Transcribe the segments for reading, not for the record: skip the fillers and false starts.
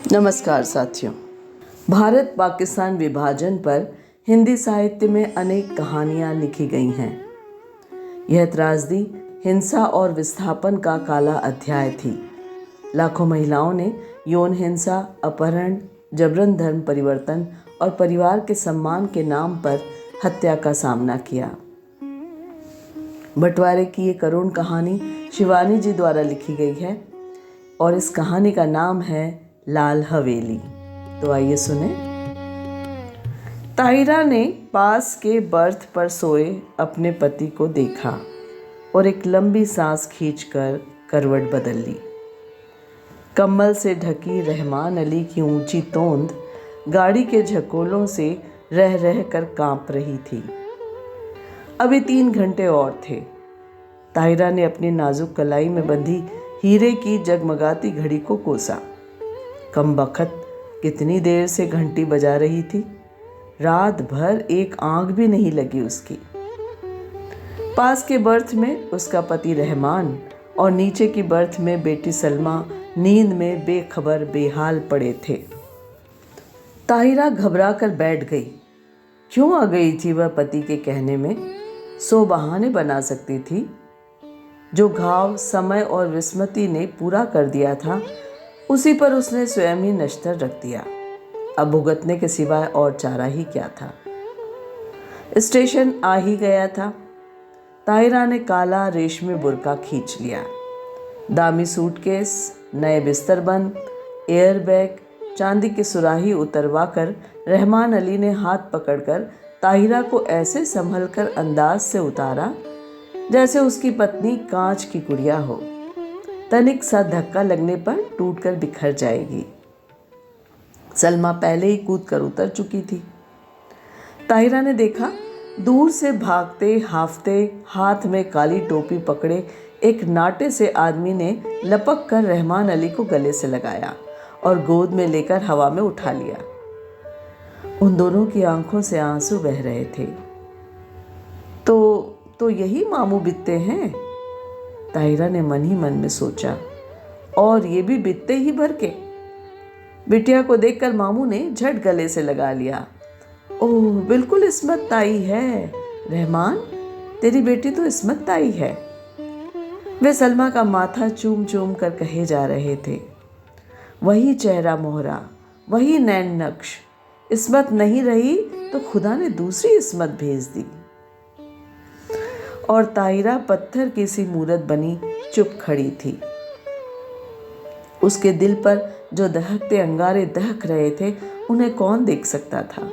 नमस्कार साथियों। भारत पाकिस्तान विभाजन पर हिंदी साहित्य में अनेक कहानियाँ लिखी गई हैं। यह त्रासदी, हिंसा और विस्थापन का काला अध्याय थी। लाखों महिलाओं ने यौन हिंसा, अपहरण, जबरन धर्म परिवर्तन और परिवार के सम्मान के नाम पर हत्या का सामना किया। बंटवारे की ये करुण कहानी शिवानी जी द्वारा लिखी गई है और इस कहानी का नाम है लाल हवेली। तो आइए सुने। ताहिरा ने पास के बर्थ पर सोए अपने पति को देखा और एक लंबी सांस खींचकर करवट बदल ली। कम्बल से ढकी रहमान अली की ऊंची तोंद गाड़ी के झकोलों से रह रह कर कांप रही थी। अभी 3 घंटे और थे। ताहिरा ने अपनी नाजुक कलाई में बंधी हीरे की जगमगाती घड़ी को कोसा। कमबख्त कितनी देर से घंटी बजा रही थी। रात भर एक आंख भी नहीं लगी उसकी। पास के बर्थ में उसका पति रहमान और नीचे की बर्थ में बेटी सलमा नींद में बेखबर बेहाल पड़े थे। ताहिरा घबरा कर बैठ गई। क्यों आ गई थी वह पति के कहने में? 100 बहाने बना सकती थी। जो घाव समय और विस्मृति ने पूरा कर दिया था, उसी पर उसने स्वयं ही नश्तर रख दिया। अब भुगतने के सिवाय और चारा ही क्या था। स्टेशन आ ही गया था। ताहिरा ने काला रेशमी बुर्का खींच लिया। दामी सूटकेस, नए बिस्तरबंद, एयरबैग, चांदी की सुराही उतरवा कर रहमान अली ने हाथ पकड़कर ताहिरा को ऐसे संभलकर अंदाज से उतारा जैसे उसकी पत्नी कांच की गुड़िया हो। तनिक सा धक्का लगने पर टूटकर बिखर जाएगी। सलमा पहले ही कूद कर उतर चुकी थी। ताहिरा ने देखा, दूर से भागते हाफते हाथ में काली टोपी पकड़े एक नाटे से आदमी ने लपक कर रहमान अली को गले से लगाया और गोद में लेकर हवा में उठा लिया। उन दोनों की आंखों से आंसू बह रहे थे। तो यही मामू बित्ते हैं, ताहिरा ने मन ही मन में सोचा, और ये भी बित्ते ही भर के। बिटिया को देखकर मामू ने झट गले से लगा लिया। ओह, बिल्कुल इस्मत ताई है रहमान, तेरी बेटी तो इस्मत ताई है। वे सलमा का माथा चूम चूम कर कहे जा रहे थे। वही चेहरा मोहरा, वही नैन नक्श। इस्मत नहीं रही तो खुदा ने दूसरी इस्मत भेज दी। और ताहिरा पत्थर की सी मूरत बनी चुप खड़ी थी। उसके दिल पर जो दहकते अंगारे दहक रहे थे, उन्हें कौन देख सकता था।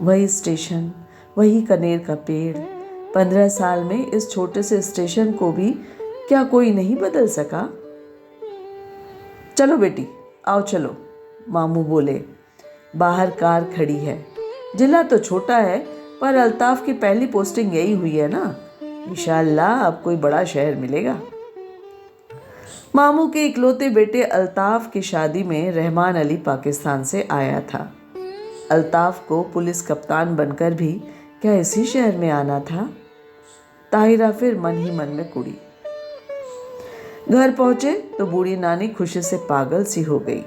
वही स्टेशन, वही कनेर का पेड़। 15 साल में इस छोटे से स्टेशन को भी क्या कोई नहीं बदल सका? चलो बेटी, आओ चलो, मामू बोले। बाहर कार खड़ी है। जिला तो छोटा है, पर अल्ताफ की पहली पोस्टिंग यही हुई है ना। इंशाअल्लाह अब कोई बड़ा शहर मिलेगा। मामू के इकलौते बेटे अल्ताफ की शादी में रहमान अली पाकिस्तान से आया था। अल्ताफ को पुलिस कप्तान बनकर भी क्या इसी शहर में आना था? ताहिरा फिर मन ही मन में कुड़ी। घर पहुंचे तो बूढ़ी नानी खुशी से पागल सी हो गई।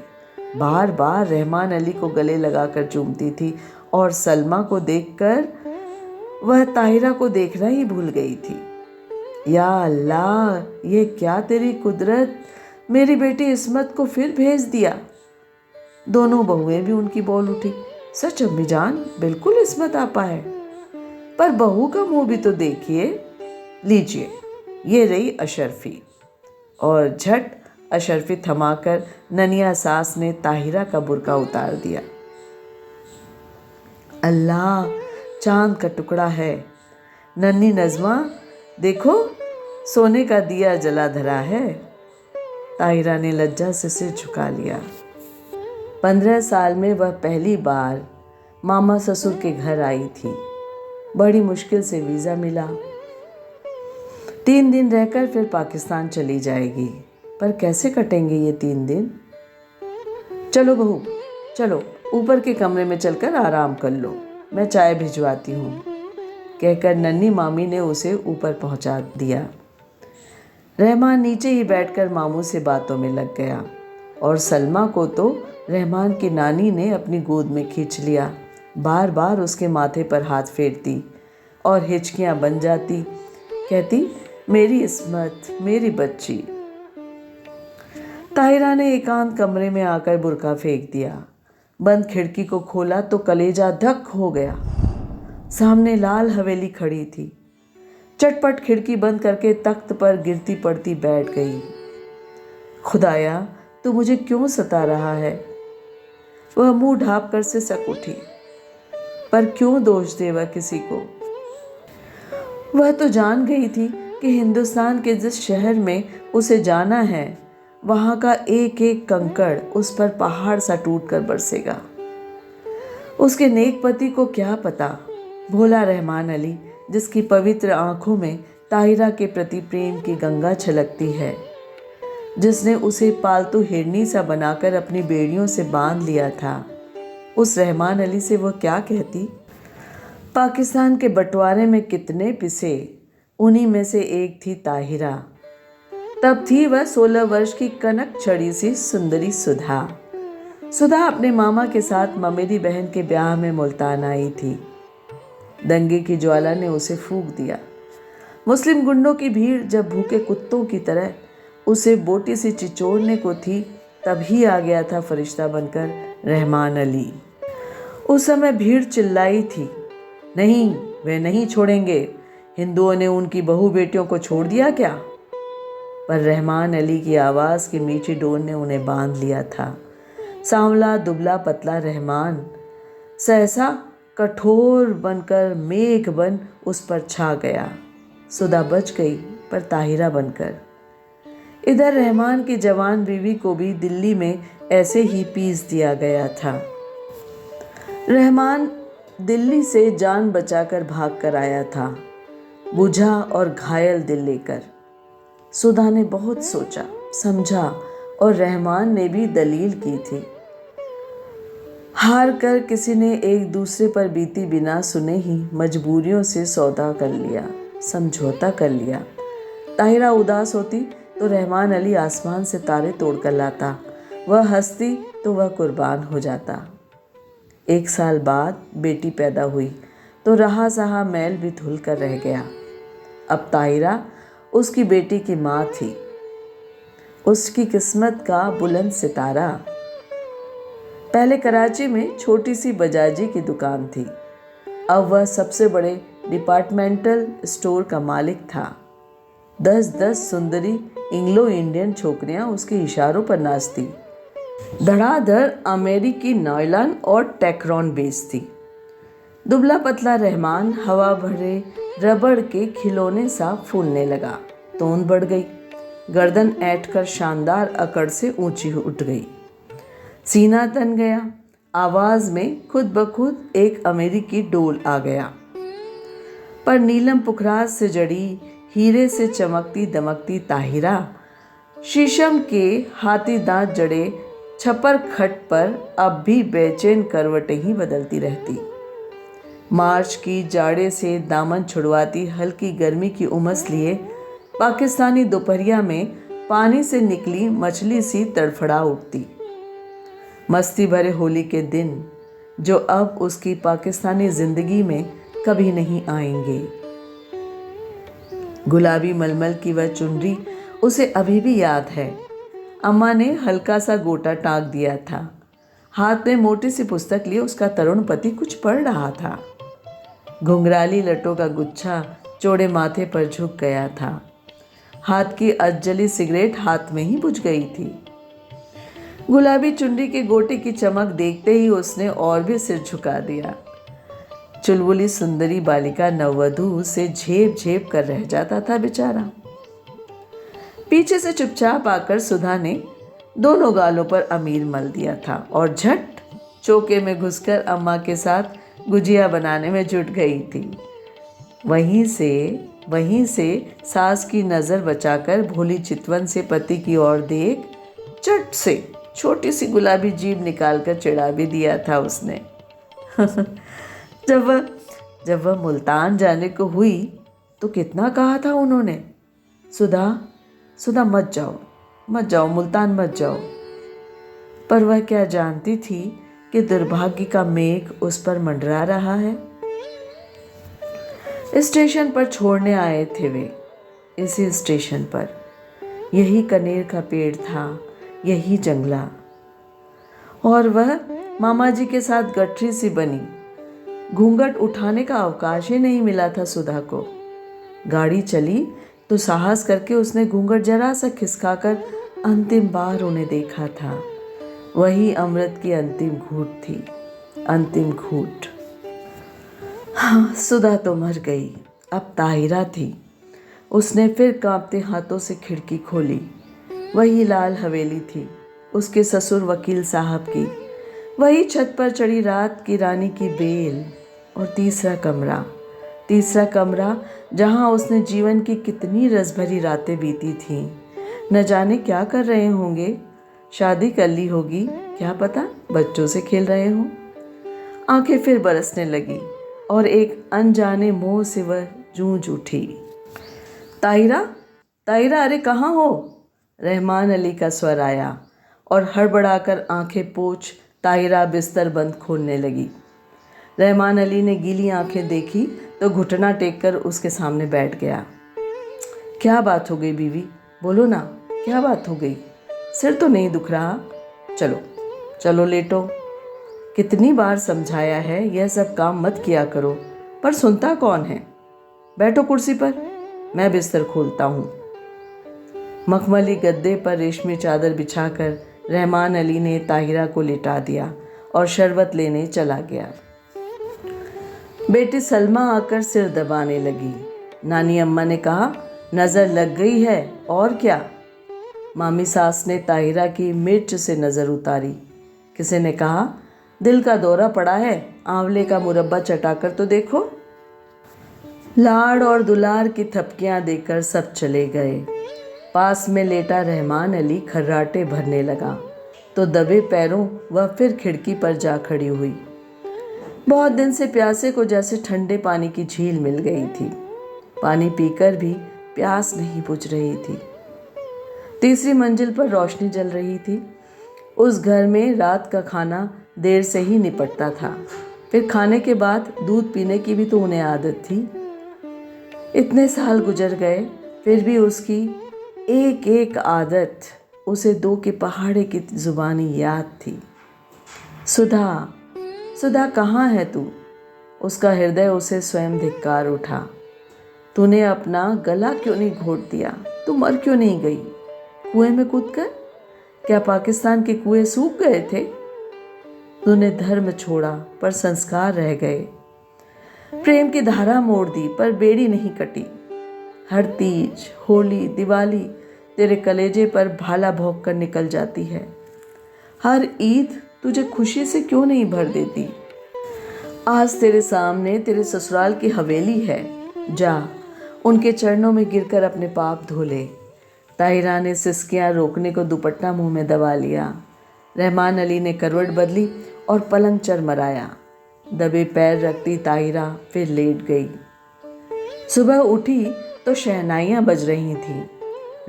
बार बार रहमान अली को गले लगाकर चूमती थी और सलमा को देखकर वह ताहिरा को देखना ही भूल गई थी। या अल्लाह, ये क्या तेरी कुदरत, मेरी बेटी इस्मत को फिर भेज दिया। दोनों बहुएं भी उनकी बोल उठी। सच अम्मी जान, बिल्कुल इस्मत आपा है। पर बहू का मुंह भी तो देखिए। लीजिए, ये रही अशरफी। और झट अशरफी थमाकर ननिया सास ने ताहिरा का बुर्का उतार दिया। अल्लाह, चांद का टुकड़ा है। नन्ही नज़मा, देखो सोने का दिया जला धरा है। ताहिरा ने लज्जा से सिर झुका लिया। 15 साल में वह पहली बार मामा ससुर के घर आई थी। बड़ी मुश्किल से वीज़ा मिला। 3 दिन रहकर फिर पाकिस्तान चली जाएगी। पर कैसे कटेंगे ये 3 दिन? चलो बहू, चलो ऊपर के कमरे में चलकर आराम कर लो, मैं चाय भिजवाती हूँ, कहकर नन्ही मामी ने उसे ऊपर पहुँचा दिया। रहमान नीचे ही बैठकर मामू से बातों में लग गया और सलमा को तो रहमान की नानी ने अपनी गोद में खींच लिया। बार बार उसके माथे पर हाथ फेरती और हिचकियां बन जाती, कहती, मेरी इस्मत, मेरी बच्ची। ताहिरा ने एकांत कमरे में आकर बुर्का फेंक दिया। बंद खिड़की को खोला तो कलेजा धक हो गया। सामने लाल हवेली खड़ी थी। चटपट खिड़की बंद करके तख्त पर गिरती पड़ती बैठ गई। खुदाया, तू मुझे क्यों सता रहा है? वह मुंह ढाँप कर सिसक उठी। पर क्यों दोष दे वह किसी को? वह तो जान गई थी कि हिंदुस्तान के जिस शहर में उसे जाना है, वहाँ का एक एक कंकड़ उस पर पहाड़ सा टूट कर बरसेगा। उसके नेक पति को क्या पता, भोला रहमान अली, जिसकी पवित्र आंखों में ताहिरा के प्रति प्रेम की गंगा छलकती है, जिसने उसे पालतू हिरनी सा बनाकर अपनी बेड़ियों से बांध लिया था, उस रहमान अली से वह क्या कहती? पाकिस्तान के बंटवारे में कितने पिसे, उन्हीं में से एक थी ताहिरा। तब थी वह 16 वर्ष की कनक चढ़ी सी सुंदरी सुधा। सुधा अपने मामा के साथ ममेरी बहन के ब्याह में मुल्तान आई थी। दंगे की ज्वाला ने उसे फूंक दिया। मुस्लिम गुंडों की भीड़ जब भूखे कुत्तों की तरह उसे बोटी से चिचोड़ने को थी, तभी आ गया था फरिश्ता बनकर रहमान अली। उस समय भीड़ चिल्लाई थी, नहीं, वे नहीं छोड़ेंगे, हिंदुओं ने उनकी बहू बेटियों को छोड़ दिया क्या? पर रहमान अली की आवाज़ की मीठी डोर ने उन्हें बांध लिया था। सांवला दुबला पतला रहमान सहसा कठोर बनकर मेघ बन उस पर छा गया। सुधा बच गई, पर ताहिरा बनकर। इधर रहमान की जवान बीवी को भी दिल्ली में ऐसे ही पीस दिया गया था। रहमान दिल्ली से जान बचाकर भाग कर आया था, बुझा और घायल दिल लेकर। सुधा ने बहुत सोचा समझा और रहमान ने भी दलील की थी। हार कर किसी ने एक दूसरे पर बीती बिना सुने ही मजबूरियों से सौदा कर लिया, समझौता कर लिया। ताहिरा उदास होती तो रहमान अली आसमान से तारे तोड़ कर लाता, वह हंसती तो वह कुर्बान हो जाता। 1 साल बाद बेटी पैदा हुई तो रहा सहा मैल भी धुल कर रह गया। अब ताहिरा उसकी बेटी की माँ थी, उसकी किस्मत का बुलंद सितारा। पहले कराची में छोटी सी बजाजी की दुकान थी, अब वह सबसे बड़े डिपार्टमेंटल स्टोर का मालिक था। 10-10 सुंदरी इंग्लो इंडियन छोकरियां उसके इशारों पर नाचती, धड़ाधड़ अमेरिकी नायलॉन और टेक्रोन बेचती। दुबला पतला रहमान हवा भरे रबड़ के खिलौने सा फूलने लगा, तोंद बढ़ गई, गर्दन ऐंठकर शानदार अकड़ से ऊंची उठ गई, सीना तन गया, आवाज़ में खुद ब खुद एक अमेरिकी डोल आ गया। पर नीलम पुखराज से जड़ी, हीरे से चमकती दमकती ताहिरा शीशम के हाथी दांत जड़े छपर खट पर अब भी बेचैन करवटें ही बदलती रहती। मार्च की जाड़े से दामन छुड़वाती हल्की गर्मी की उमस लिए पाकिस्तानी दोपहरिया में पानी से निकली मछली सी तड़फड़ा उठती। मस्ती भरे होली के दिन जो अब उसकी पाकिस्तानी जिंदगी में कभी नहीं आएंगे। गुलाबी मलमल की वह चुनरी उसे अभी भी याद है। अम्मा ने हल्का सा गोटा टाँक दिया था। हाथ में मोटी सी पुस्तक लिए उसका तरुण पति कुछ पढ़ रहा था। घुंघराली लटों का गुच्छा चौड़े माथे पर झुक गया था। हाथ की अधजली सिगरेट हाथ में ही बुझ गई थी। गुलाबी चुनरी के गोटे की चमक देखते ही उसने और भी सिर झुका दिया। चुलबुली सुंदरी बालिका नववधू से झेप झेप कर रह जाता था बेचारा। पीछे से चुपचाप आकर सुधा ने दोनों गालों पर अमीर मल दिया था और झट चौके में घुसकर अम्मा के साथ गुजिया बनाने में जुट गई थी। वहीं से सास की नज़र बचाकर भोली चितवन से पति की ओर देख चट से छोटी सी गुलाबी जीभ निकालकर चिढ़ा भी दिया था उसने। जब वह मुल्तान जाने को हुई तो कितना कहा था उन्होंने, सुधा मत जाओ मुल्तान मत जाओ। पर वह क्या जानती थी कि दुर्भाग्य का मेघ उस पर मंडरा रहा है। स्टेशन पर छोड़ने आए थे वे, इसी स्टेशन पर। यही कनेर का पेड़ था, यही जंगला, और वह मामा जी के साथ गठरी सी बनी। घूंघट उठाने का अवकाश ही नहीं मिला था सुधा को। गाड़ी चली तो साहस करके उसने घूंघट जरा सा खिसकाकर अंतिम बार उन्हें देखा था। वही अमृत की अंतिम घूंट थी, अंतिम घूंट। हाँ, सुधा तो मर गई। अब ताहिरा थी। उसने फिर कांपते हाथों से खिड़की खोली। वही लाल हवेली थी, उसके ससुर वकील साहब की। वही छत पर चढ़ी रात की रानी की बेल। और तीसरा कमरा जहाँ उसने जीवन की कितनी रसभरी रातें बीती थीं। न जाने क्या कर रहे होंगे, शादी कर ली होगी, क्या पता बच्चों से खेल रहे हों। आंखें फिर बरसने लगी और एक अनजाने मोह से वह जूझ उठी। ताहिरा, ताहिरा, अरे कहाँ हो? रहमान अली का स्वर आया और हड़बड़ाकर आंखें पोंछ ताहिरा बिस्तर बंद खोलने लगी। रहमान अली ने गीली आंखें देखी तो घुटना टेककर उसके सामने बैठ गया। क्या बात हो गई बीवी, बोलो ना, क्या बात हो गई? सिर तो नहीं दुख रहा? चलो चलो लेटो। कितनी बार समझाया है यह सब काम मत किया करो, पर सुनता कौन है। बैठो कुर्सी पर, मैं बिस्तर खोलता हूँ। मखमली गद्दे पर रेशमी चादर बिछाकर रहमान अली ने ताहिरा को लिटा दिया और शरबत लेने चला गया। बेटी सलमा आकर सिर दबाने लगी। नानी अम्मा ने कहा, नज़र लग गई है और क्या। मामी सास ने ताहिरा की मिर्च से नज़र उतारी। किसी ने कहा, दिल का दौरा पड़ा है, आंवले का मुरब्बा चटाकर तो देखो। लाड़ और दुलार की थपकियां देकर सब चले गए। पास में लेटा रहमान अली खर्राटे भरने लगा तो दबे पैरों वह फिर खिड़की पर जा खड़ी हुई। बहुत दिन से प्यासे को जैसे ठंडे पानी की झील मिल गई थी। पानी पीकर भी प्यास नहीं बुझ रही थी। तीसरी मंजिल पर रोशनी जल रही थी। उस घर में रात का खाना देर से ही निपटता था। फिर खाने के बाद दूध पीने की भी तो उन्हें आदत थी। इतने साल गुजर गए, फिर भी उसकी एक एक आदत उसे दो के पहाड़े की जुबानी याद थी। सुधा, सुधा कहाँ है तू? उसका हृदय उसे स्वयं धिक्कार उठा। तूने अपना गला क्यों नहीं घोट दिया? तू मर क्यों नहीं गई कुएं में कूदकर? क्या पाकिस्तान के कुएं सूख गए थे? तूने धर्म छोड़ा पर संस्कार रह गए। प्रेम की धारा मोड़ दी पर बेड़ी नहीं कटी। हर तीज, होली, दिवाली तेरे कलेजे पर भाला भोंक कर निकल जाती है। हर ईद तुझे खुशी से क्यों नहीं भर देती? आज तेरे सामने तेरे ससुराल की हवेली है, जा उनके चरणों में गिरकर अपने पाप धो ले। ताहिरा ने सिसकियां रोकने को दुपट्टा मुंह में दबा लिया। रहमान अली ने करवट बदली और पलंग चरमराया। दबे पैर रखती ताहिरा फिर लेट गई। सुबह उठी तो शहनाइयाँ बज रही थीं।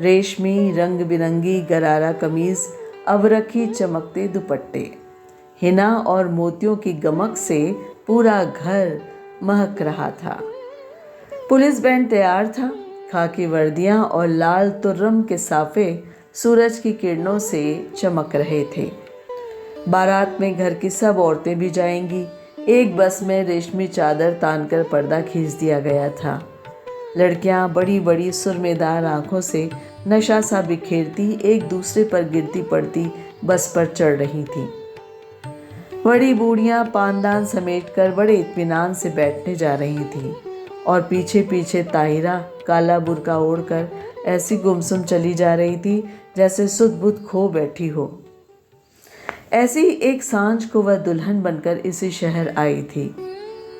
रेशमी रंग बिरंगी गरारा कमीज, अवरखी चमकते दुपट्टे, हिना और मोतियों की गमक से पूरा घर महक रहा था। पुलिस बैंड तैयार था। खाकी वर्दियां और लाल तुर्रम के साफे सूरज की किरणों से चमक रहे थे। बारात में घर की सब औरतें भी जाएंगी। एक बस में रेशमी चादर तानकर पर्दा खींच दिया गया था। लड़कियां बड़ी बड़ी सुरमेदार आंखों से नशा सा बिखेरती एक दूसरे पर गिरती पड़ती बस पर चढ़ रही थीं। बड़ी बूढ़ियां पानदान समेटकर बड़े इत्मीनान से बैठने जा रही थीं और पीछे पीछे ताहिरा काला बुर्का ओढ़कर ऐसी गुमसुम चली जा रही थी जैसे सुध बुध खो बैठी हो। ऐसी ही एक सांझ को वह दुल्हन बनकर इसी शहर आई थी,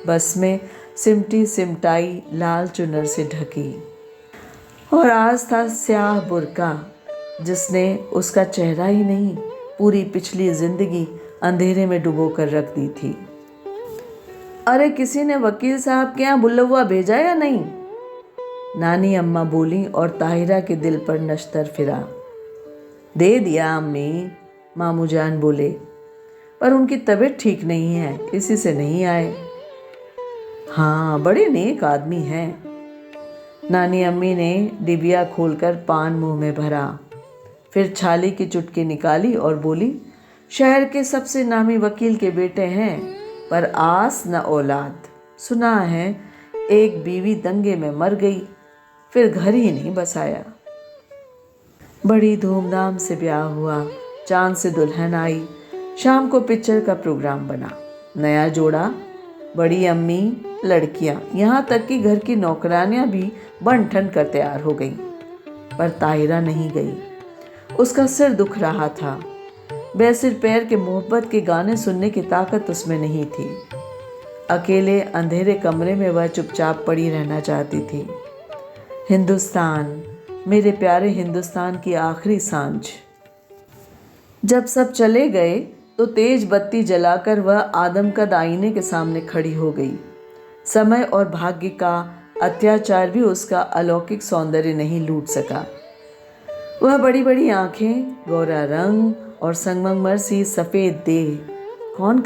बस में सिमटी सिमटाई लाल चुनर से ढकी। और आज था स्याह बुर्का जिसने उसका चेहरा ही नहीं, पूरी पिछली जिंदगी अंधेरे में डुबो कर रख दी थी। अरे किसी ने वकील साहब के यहाँ बुल्लवा भेजा या नहीं? नानी अम्मा बोली और ताहिरा के दिल पर नश्तर फिरा। दे दिया अम्मी। मामू जान बोले, पर उनकी तबीयत ठीक नहीं है, इसी से नहीं आए। हाँ, बड़े नेक आदमी हैं। नानी अम्मी ने डिबिया खोलकर पान मुंह में भरा, फिर छाली की चुटकी निकाली और बोली, शहर के सबसे नामी वकील के बेटे हैं, पर आस न औलाद। सुना है एक बीवी दंगे में मर गई, फिर घर ही नहीं बसाया। बड़ी धूमधाम से ब्याह हुआ, चांद से दुल्हन आई, शाम को पिक्चर का प्रोग्राम बना, नया जोड़ा, बड़ी अम्मी, लड़कियां, यहाँ तक कि घर की नौकरानियां भी बन ठन कर तैयार हो गईं। पर ताहिरा नहीं गई। उसका सिर दुख रहा था। बेसिर पैर के मोहब्बत के गाने सुनने की ताकत उसमें नहीं थी। अकेले अंधेरे कमरे में वह चुपचाप पड़ी रहना चाहती थी। हिंदुस्तान, मेरे प्यारे हिंदुस्तान की आखिरी सांझ। जब सब चले गए तो तेज बत्ती जलाकर वह आदमकद आईने के सामने खड़ी हो गई। समय और भाग्य का अत्याचार भी उसका अलौकिक सौंदर्य नहीं लूट सका। वह बड़ी बड़ी आंखें, गोरा रंग और संगमरमर सी सफ़ेद देह, कौन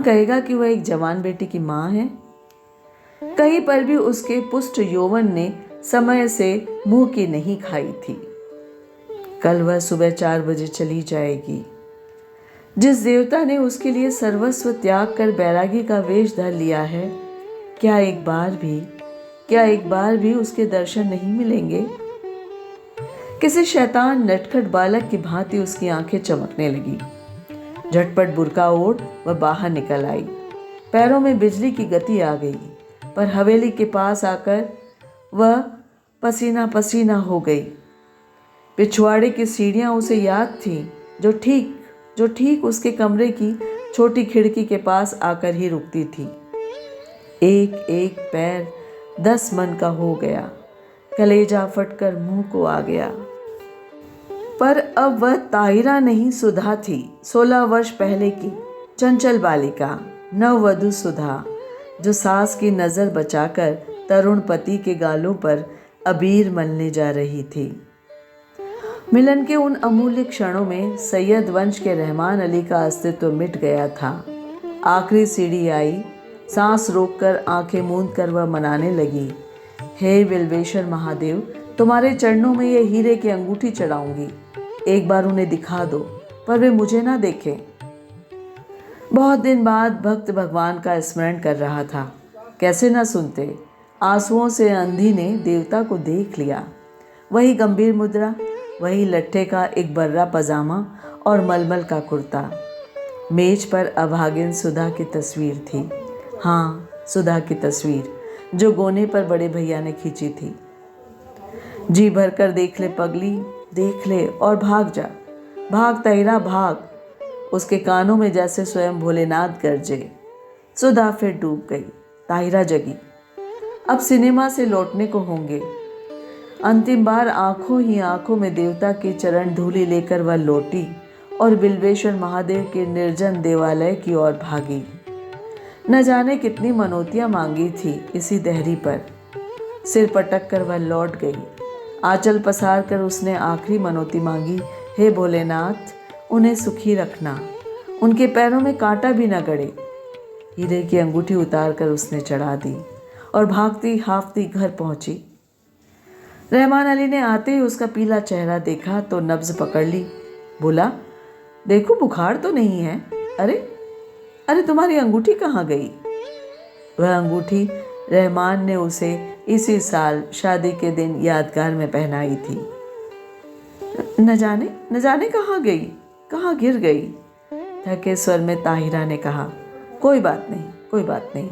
कहेगा कि वह एक जवान बेटी की माँ है। कहीं पर भी उसके पुष्ट यौवन ने समय से मुंह की नहीं खाई थी। कल वह सुबह 4 बजे चली जाएगी। जिस देवता ने उसके लिए सर्वस्व त्याग कर बैरागी का वेश धर लिया है, क्या एक बार भी उसके दर्शन नहीं मिलेंगे? किसी शैतान नटखट बालक की भांति उसकी आंखें चमकने लगी। झटपट बुर्का ओढ़ वह बाहर निकल आई। पैरों में बिजली की गति आ गई, पर हवेली के पास आकर वह पसीना पसीना हो गई। पिछवाड़े की सीढ़ियां उसे याद थीं, जो ठीक उसके कमरे की छोटी खिड़की के पास आकर ही रुकती थी। एक एक पैर 10 मन का हो गया, कलेजा फटकर मुंह को आ गया। पर अब वह ताहिरा नहीं, सुधा थी, 16 वर्ष पहले की चंचल बालिका, नववधू सुधा, जो सास की नज़र बचाकर तरुण पति के गालों पर अबीर मलने जा रही थी। मिलन के उन अमूल्य क्षणों में सैयद वंश के रहमान अली का अस्तित्व मिट गया था। आखिरी सीढ़ी आई, सांस रोककर आंखें मूंद कर वह मनाने लगी, हे बिल्वेश्वर महादेव, तुम्हारे चरणों में ये हीरे की अंगूठी चढ़ाऊंगी। एक बार उन्हें दिखा दो, पर वे मुझे ना देखें। बहुत दिन बाद भक्त भगवान का स्मरण कर रहा था, कैसे ना सुनते। आंसुओं से अंधी ने देवता को देख लिया। वही गंभीर मुद्रा, वही लट्ठे का एक बर्रा पजामा और मलमल का कुर्ता। मेज पर अभागिन सुधा की तस्वीर थी। हाँ, सुधा की तस्वीर, जो गोने पर बड़े भैया ने खींची थी। जी भरकर देख ले पगली, देख ले और भाग जा, भाग ताहिरा भाग। उसके कानों में जैसे स्वयं भोलेनाथ गरजे। सुधा फिर डूब गई। ताहिरा जगी। अब सिनेमा से लौटने को होंगे। अंतिम बार आंखों ही आंखों में देवता की चरण धूलि लेकर वह लौटी और बिल्वेश्वर महादेव के निर्जन देवालय की ओर भागी। न जाने कितनी मनौतियां मांगी थी इसी देहरी पर। सिर पटक कर वह लौट गई। आंचल पसार कर उसने आखिरी मनौती मांगी, हे भोलेनाथ, उन्हें सुखी रखना, उनके पैरों में कांटा भी न गड़े। हीरे की अंगूठी उतार कर उसने चढ़ा दी और भागती हाफती घर पहुंची। रहमान अली ने आते ही उसका पीला चेहरा देखा तो नब्ज पकड़ ली। बोला, देखो बुखार तो नहीं है। अरे तुम्हारी अंगूठी कहाँ गई? वह अंगूठी रहमान ने उसे इसी साल शादी के दिन यादगार में पहनाई थी। न जाने कहाँ गई, कहाँ गिर गई। थके स्वर में ताहिरा ने कहा, कोई बात नहीं।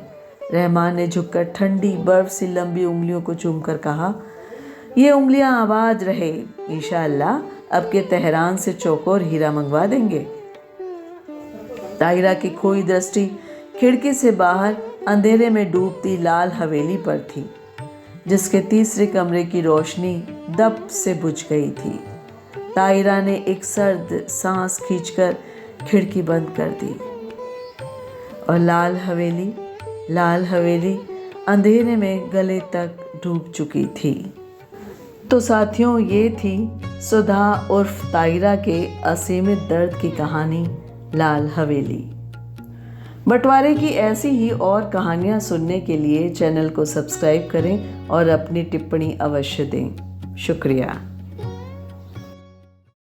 रहमान ने झुककर ठंडी बर्फ सी लंबी उंगलियों को चूमकर कहा, ये उंगलियां आबाद रहे, इंशाअल्लाह अब के तेहरान से चौकोर हीरा मंगवा देंगे। ताहिरा की खोई दृष्टि खिड़की से बाहर अंधेरे में डूबती लाल हवेली पर थी, जिसके तीसरे कमरे की रोशनी दब से बुझ गई थी। ताहिरा ने एक सर्द सांस खींचकर खिड़की बंद कर दी और लाल हवेली अंधेरे में गले तक डूब चुकी थी। तो साथियों, ये थी सुधा उर्फ तायरा के असीमित दर्द की कहानी लाल हवेली। बंटवारे की ऐसी ही और कहानियाँ सुनने के लिए चैनल को सब्सक्राइब करें और अपनी टिप्पणी अवश्य दें। शुक्रिया।